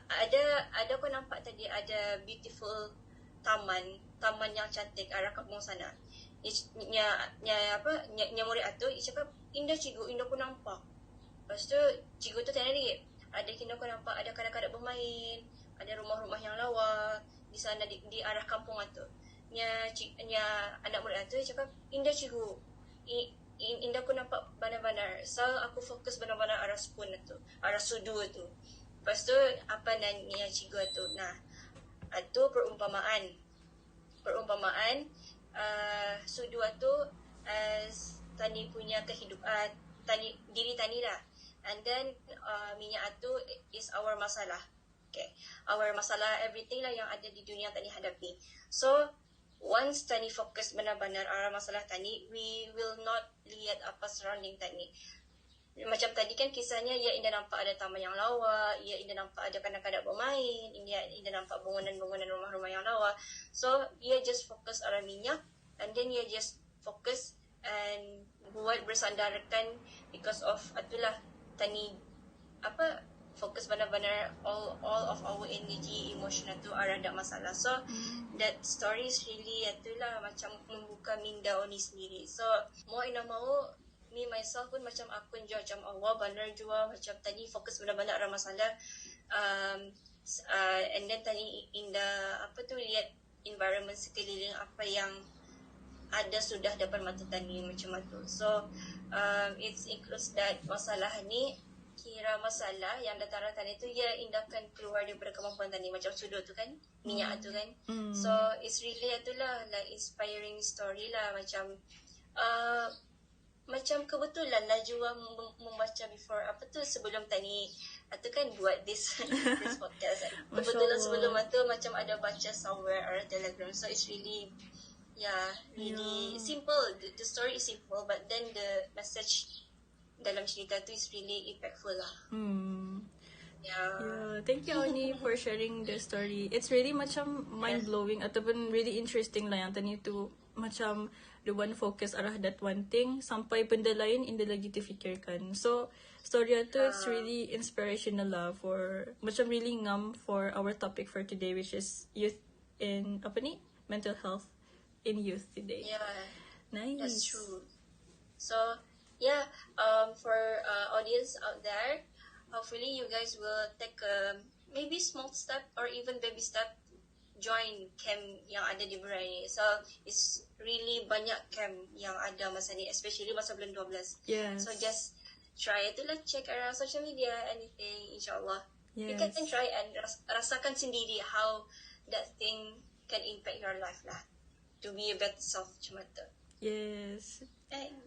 Speaker 2: ada kau nampak tadi ada beautiful taman yang cantik arah kampung sana. Nya murid tu dia cakap indah cikgu, indah aku nampak. Lepas tu cikgu tu tanya lagi, ada kena kau nampak ada kanak-kanak bermain, ada rumah-rumah yang lawa di sana di arah kampung tu. Nya anak murid tu dia cakap indah cikgu, indah aku nampak benar-benar. So aku fokus benar-benar arah spoon tu, arah sudu tu. Lepas tu apa nanya cikgu tu? Nah, itu perumpamaan sudu tu as tani punya kehidupan, diri tani lah. And then minyak tu is our masalah. Okay, our masalah everything lah yang ada di dunia tani hadapi. So once tani fokus benar-benar arah masalah tani, we will not lihat apa surrounding tani. Macam tadi kan kisahnya, ia indah nampak ada taman yang lawa, ia indah nampak ada kanak-kanak bermain, ia indah nampak bangunan-bangunan rumah-rumah yang lawa. So ia just fokus arah minyak, and then ia just fokus and buat bersandarkan because of itulah tani fokus benar-benar all of our energy, emotional tu arah dak masalah. So that story is really itulah macam membuka minda Oni sendiri. So mau ina mau me myself pun macam aku jual macam Allah benar jua macam tadi fokus benar-benar arah masalah, and then tadi indah lihat environment sekeliling apa yang ada sudah depan mata tani macam tu. So it includes that masalah ni, kira masalah yang dataran tani tu ia indahkan keluar daripada kemampuan tani macam sudut tu kan, minyak tu kan. So it's really itulah like inspiring story lah, macam kebetulan lah juga membaca before sebelum tani atau kan buat this podcast kan. Kebetulan sebelum itu macam ada baca somewhere or Telegram. So it's really really simple. The story is simple, but then the message dalam cerita tu is really impactful lah.
Speaker 3: Yeah, thank you Oni for sharing the story. It's really macam mind-blowing ataupun really interesting lah yang tadi tu macam the one focus arah that one thing sampai benda lain inda lagi difikirkan. So story tu it's really inspirational lah for macam really ngam for our topic for today, which is youth in mental health in youth today.
Speaker 2: Yeah,
Speaker 3: nice.
Speaker 2: That's true. So for audience out there, hopefully you guys will take a maybe small step or even baby step, join camp yang ada di Brunei. So it's really banyak camp yang ada masa ni, especially masa bulan 12.
Speaker 3: Yes.
Speaker 2: So just try to check around social media, anything, insyaAllah.
Speaker 3: Yes.
Speaker 2: You can try and rasakan sendiri how that thing can impact your life lah, to be a better self macam tu.
Speaker 3: Yes.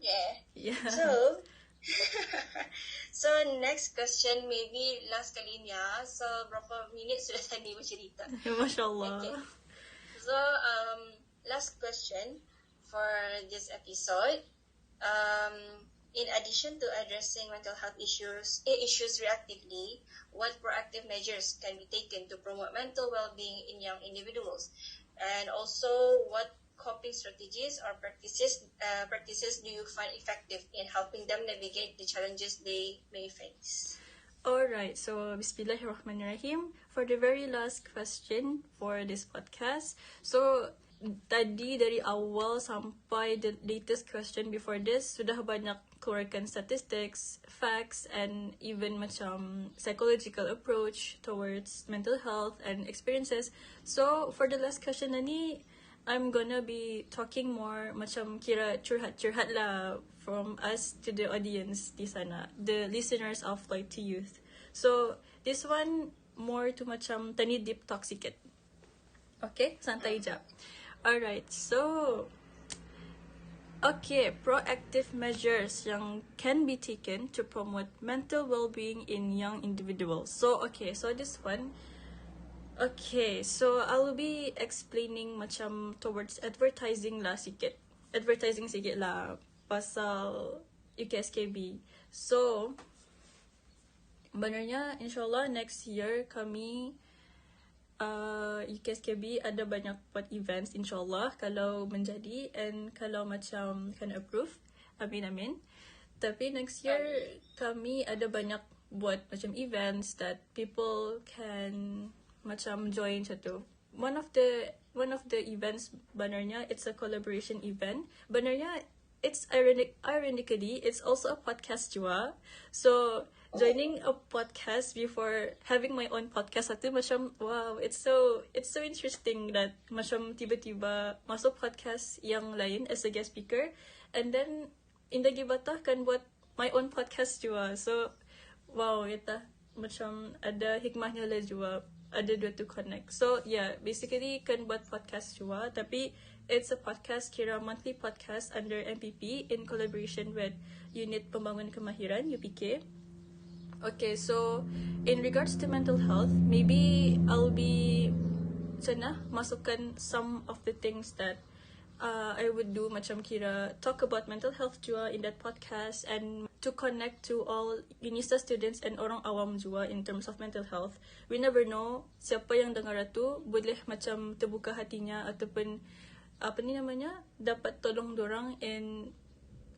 Speaker 2: Yeah. So next question, maybe last kali ni so berapa minit sudah tadi bercerita.
Speaker 3: Masya Allah.
Speaker 2: Okay. So last question for this episode, in addition to addressing mental health issues reactively, what proactive measures can be taken to promote mental well-being in young individuals, and also what coping strategies or practices do you find effective in helping them navigate the challenges they may face?
Speaker 3: Alright, so Bismillahirrahmanirrahim. For the very last question for this podcast, so tadi dari awal sampai the latest question before this sudah banyak keluarkan statistics, facts, and even macam psychological approach towards mental health and experiences. So for the last question na ni, I'm gonna be talking more macam kira curhat-curhat lah from us to the audience di sana, the listeners of Flight to Youth. So this one more to macam tani deep talk sikit. Okay, santai je. Alright, so Okay, proactive measures yang can be taken to promote mental well-being in young individuals. So this one, okay, so I'll be explaining macam towards advertising sikit lah pasal UKSKB. So, sebenarnya insyaAllah next year kami UKSKB ada banyak buat events insyaAllah kalau menjadi and kalau macam kena approve. Amin. Tapi next year kami ada banyak buat macam events that people can macam join satu. One of the events sebenarnya it's a collaboration event. Sebenarnya it's ironically it's also a podcast juga. So joining a podcast before having my own podcast satu macam wow, it's so interesting that macam tiba-tiba masuk podcast yang lain as a guest speaker and then indagi batah kan buat my own podcast juga. So wow, kita macam ada hikmahnya lah juga, ada dua tu connect. So yeah, basically kan buat podcast juga, tapi it's a podcast kira monthly podcast under MPP in collaboration with Unit Pembangunan Kemahiran UPK. Okay, so in regards to mental health, maybe I'll be masukkan some of the things that I would do macam kira talk about mental health juga in that podcast and to connect to all UNISA students and orang awam juga in terms of mental health. We never know siapa yang dengar itu boleh macam terbuka hatinya ataupun dapat tolong dorang in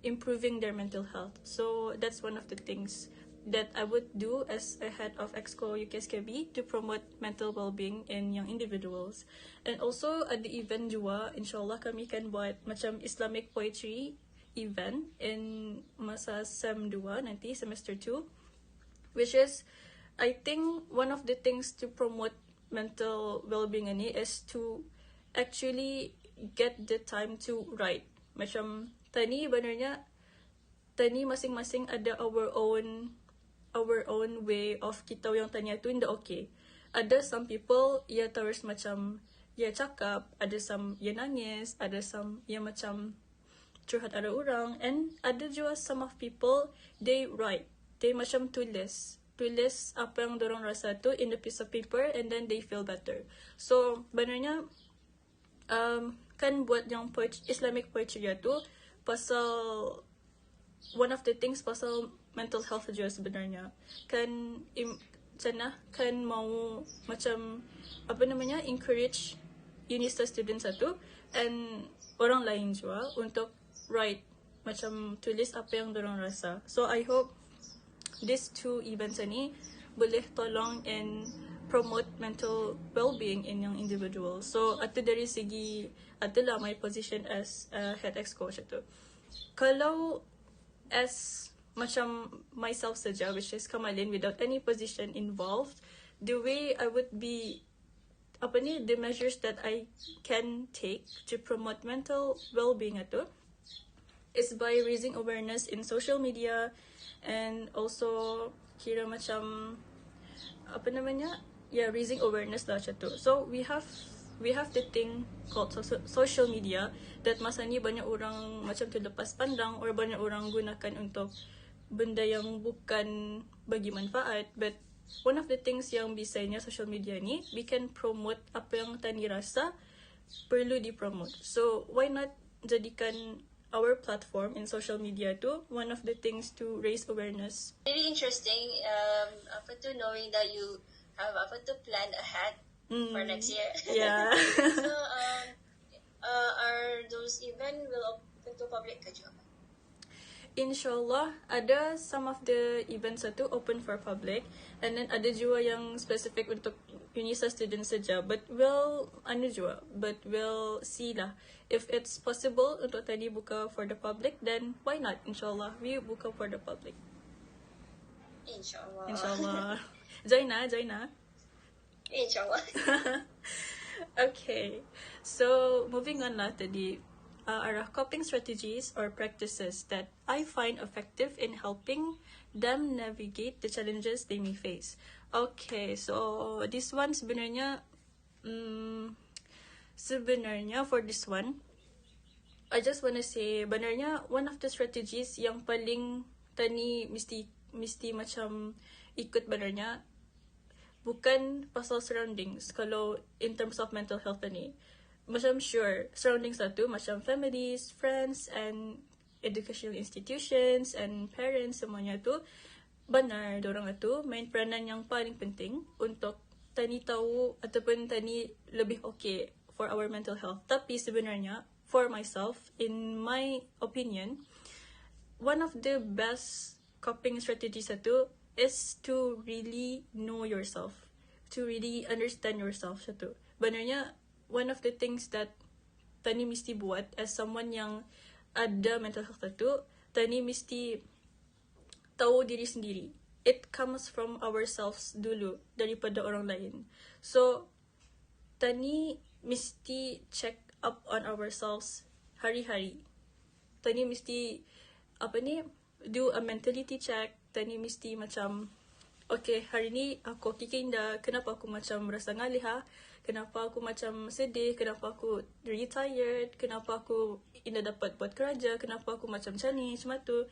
Speaker 3: improving their mental health. So that's one of the things that I would do as a head of Exco UKSKB to promote mental well-being in young individuals. And also at the event juga, insyaAllah kami kan buat macam Islamic poetry event in masa SEM 2 nanti, semester 2. Which is, I think one of the things to promote mental well-being ini is to actually get the time to write. Macam tani masing-masing ada our own way of kita yang tanya tu indah okay. Ada some people ya terus macam ya cakap, ada some ya nangis, ada some ya macam curhat ada orang, and ada juga some of people they write, they macam tulis apa yang dorang rasa tu in a piece of paper and then they feel better. So sebenarnya kan buat yang Islamic poetry tu pasal one of the things pasal mental health juga sebenarnya kan kan mau macam encourage UNISA students satu and orang lain juga untuk write macam tulis apa yang dorang rasa. So I hope these two events ni boleh tolong and promote mental well-being in young individuals. So atau dari segi adalah my position as head exco tu. Kalau as macam myself saja, which is Kamalin, without any position involved, the way I would be the measures that I can take to promote mental well-being itu is by raising awareness in social media and also kira macam raising awareness lah macam tu. So we have the thing called social media that masa ni banyak orang macam tu lepas pandang or banyak orang gunakan untuk benda yang bukan bagi manfaat. But one of the things yang bisanya social media ni, we can promote apa yang tani rasa perlu dipromote. So why not jadikan our platform in social media tu one of the things to raise awareness.
Speaker 2: Really interesting knowing that you have plan ahead for next year.
Speaker 3: Yeah.
Speaker 2: So are those event will open to public ke juga?
Speaker 3: InsyaAllah ada some of the events itu open for public and then ada juga yang specific untuk UNISA students saja, but we'll see lah if it's possible untuk tadi buka for the public, then why not, insyaAllah we buka for the public. InsyaAllah. Join na
Speaker 2: InsyaAllah.
Speaker 3: Okay, so moving on lah tadi, are coping strategies or practices that I find effective in helping them navigate the challenges they may face. Okay, so this one sebenarnya for this one, I just wanna say, benarnya one of the strategies yang paling tani mesti macam ikut benarnya bukan pasal surroundings. Kalau in terms of mental health tani, macam sure surroundings satu macam families, friends, and educational institutions and parents, semuanya tu benar dorang itu main peranan yang paling penting untuk tani tahu ataupun tani lebih okay for our mental health. Tapi sebenarnya for myself, in my opinion, one of the best coping strategies satu is to really know yourself, to really understand yourself satu. Benarnya one of the things that tani mesti buat as someone yang ada mental health satu, tani mesti tahu diri sendiri. It comes from ourselves dulu daripada orang lain. So tani mesti check up on ourselves hari-hari. Tani mesti do a mentality check. Tani mesti macam, okay, hari ni aku okay ke indah? Kenapa aku macam rasa ngalih ha? Kenapa aku macam sedih? Kenapa aku really tired? Kenapa aku indah dapat buat kerja? Kenapa aku macam ni? Macam tu.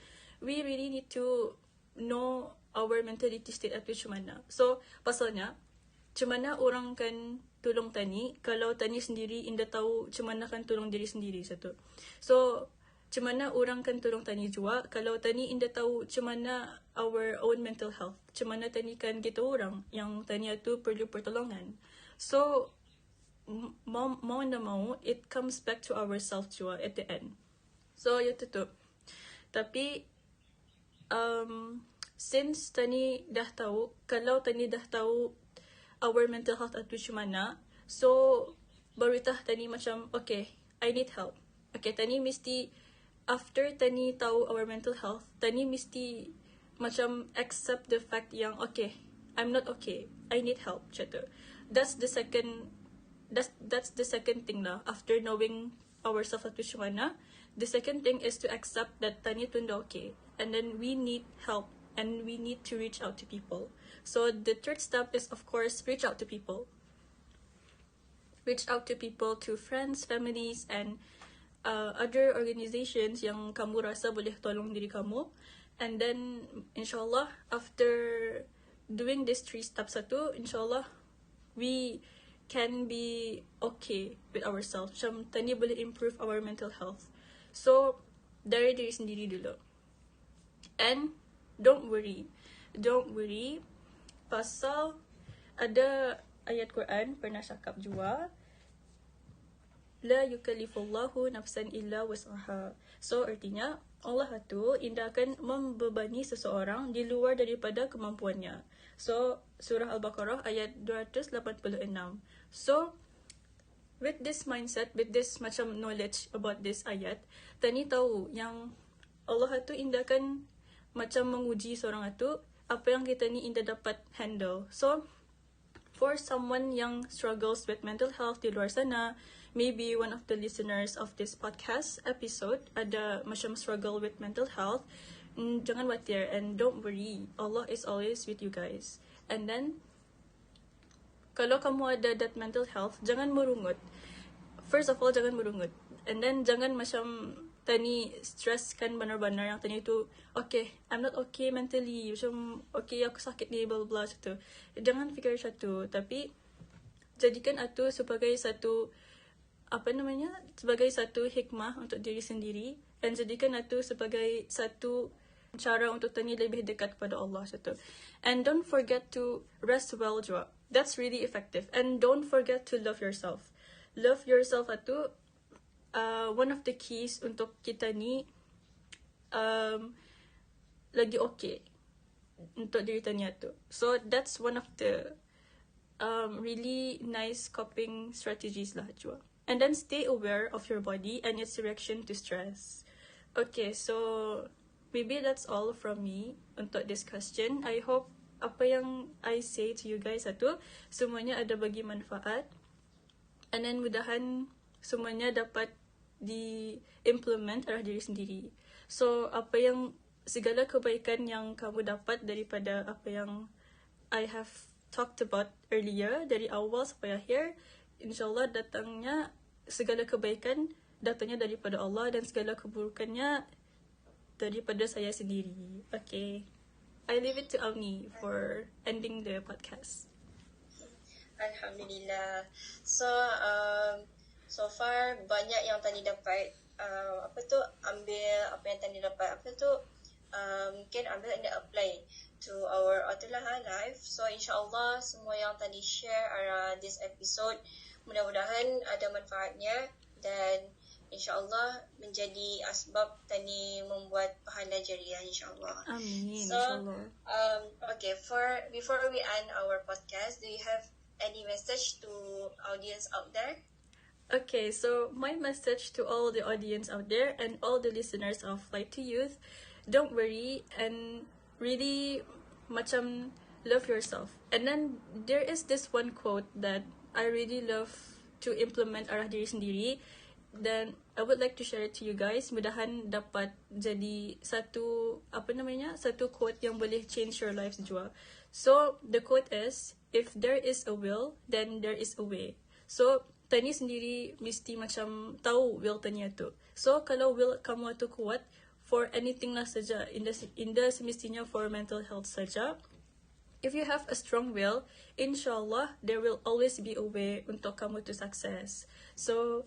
Speaker 3: We really need to know our mentality state at macam mana. So, pasalnya, macam mana orang kan tolong tani kalau tani sendiri indah tahu macam mana kan tolong diri sendiri satu. So, macam mana orang kan tolong tani juga kalau tani indah tahu macam mana our own mental health. Macam mana tani kan kita orang yang tani itu perlu pertolongan. So, mau na mau, it comes back to ourselves juga at the end. So, yun tu. Tapi, since tani dah tahu, kalau tani dah tahu our mental health at macam mana, so baru tani macam, okay, I need help. Okay, tani mesti, after tani tahu our mental health, tani mesti macam accept the fact yang, okay, I'm not okay, I need help, macam tu. That's the second thing lah, after knowing ourselves at macam mana. The second thing is to accept that tani tu hindi okay, and then we need help, and we need to reach out to people. So the third step is, of course, reach out to people. Reach out to people, to friends, families, and other organizations yang kamu rasa boleh tolong diri kamu. And then, inshallah, after doing these 3 steps satu, inshallah, we can be okay with ourselves. Macam tani boleh improve our mental health. So, dari diri sendiri dulu. And don't worry, pasal ada ayat Quran pernah cakap juga, la yukallifullahu nafsan illa wus'aha. So artinya Allah tu indah akan membebani seseorang di luar daripada kemampuannya. So surah Al-Baqarah ayat 286. So with this mindset, with this macam knowledge about this ayat, tani tahu yang Allah tu indah akan macam menguji seorang itu apa yang kita ni indah dapat handle. So for someone yang struggles with mental health di luar sana, maybe one of the listeners of this podcast episode ada macam struggle with mental health, jangan khawatir and don't worry, Allah is always with you guys. And then kalau kamu ada that mental health, jangan merungut. First of all, jangan merungut. And then jangan macam tani stress kan benar-benar yang tani tu, okay, I'm not okay mentally, macam okay aku sakit ni, blah blah macam tu. Jangan fikir macam tu, tapi jadikan itu sebagai satu sebagai satu hikmah untuk diri sendiri, dan jadikan itu sebagai satu cara untuk tani lebih dekat kepada Allah macam tu. And don't forget to rest well juga. That's really effective. And don't forget to love yourself. Love yourself itu one of the keys untuk kita ni lagi okay untuk diri tani tu. So that's one of the really nice coping strategies lah juga. And then stay aware of your body and its reaction to stress. Okay, so maybe that's all from me untuk this question. I hope apa yang I say to you guys itu semuanya ada bagi manfaat. And then mudahan semuanya dapat di-implement arah diri sendiri. So, segala kebaikan yang kamu dapat daripada apa yang I have talked about earlier, dari awal sampai akhir, insyaAllah datangnya segala kebaikan datangnya daripada Allah dan segala keburukannya daripada saya sendiri. Okay. I leave it to Auni for ending the podcast.
Speaker 2: Alhamdulillah. So far banyak yang Tani dapat ambil apa yang Tani dapat mungkin ambil and apply to our Atullah life. So insyaAllah semua yang Tani share this episode mudah-mudahan ada manfaatnya dan insyaAllah menjadi asbab Tani membuat pahala jariah insyaAllah.
Speaker 3: Amin.
Speaker 2: So,
Speaker 3: insyaAllah.
Speaker 2: Okay, before we end our podcast, do you have any message to audience out there?
Speaker 3: Okay, so my message to all the audience out there and all the listeners of Flight to Youth, don't worry and really macam love yourself. And then there is this one quote that I really love to implement arah diri sendiri. Then I would like to share it to you guys. Mudahan dapat jadi satu quote yang boleh change your lives juga. So the quote is, if there is a will, then there is a way. So Tani sendiri mesti macam tahu will Tani tu. So kalau will kamu tu kuat for anything lah saja, in the semestinya for mental health saja. If you have a strong will, inshallah there will always be a way untuk kamu to success. So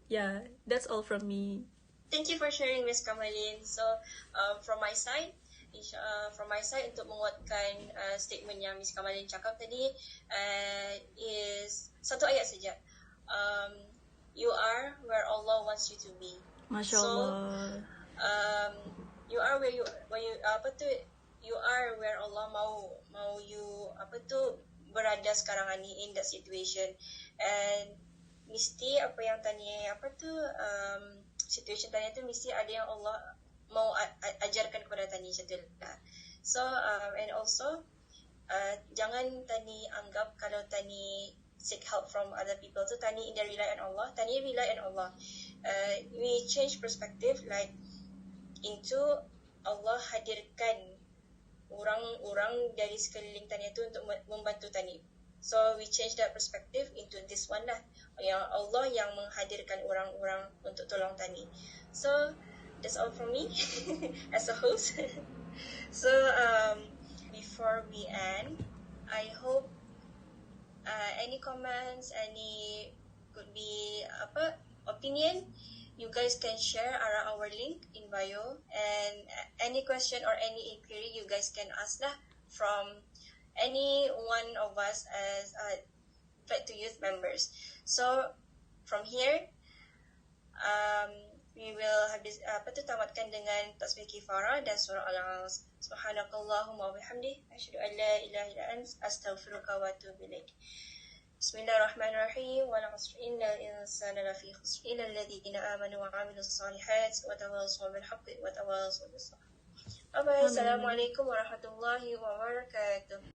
Speaker 3: yeah, that's all from me.
Speaker 2: Thank you for sharing, Miss Kamalin. So, from my side untuk menguatkan statement yang Miss Kamalin cakap tadi, is satu ayat saja. You are where Allah wants you to be.
Speaker 3: Masya Allah.
Speaker 2: So, you are where you are where Allah mau you berada sekarang ni in that situation. And mesti apa yang Tani situation Tani tu mesti ada yang Allah mau ajarkan kepada Tani macam lah. So and also jangan Tani anggap kalau Tani seek help from other people tu Tani indah rely on Allah. Tani rely on Allah. We change perspective like into Allah hadirkan orang-orang dari sekeliling Tani tu untuk membantu Tani. So we change that perspective into this one lah. Yang Allah yang menghadirkan orang-orang untuk tolong Tani. So that's all from me as a host. So before we end, I hope any comments, any could be opinion, you guys can share our link in bio, and any question or any inquiry you guys can ask lah from any one of us as Flight to Youth members. So from here, we will habis tamatkan dengan tasbih kifarah dan surah Al-As. Subhanakallahumma wa bihamdi, asyhadu an la ilaha illa anta, astaghfiruka wa atubu ilaik. Bismillahirrahmanirrahim. Wa la'asr innal insana lafi khusr illa alladhina amanu wa 'amilus salihati wa tawassaw bil haqqi wa tawassaw bis sabr. Bye bye. Assalamualaikum warahmatullahi wabarakatuh.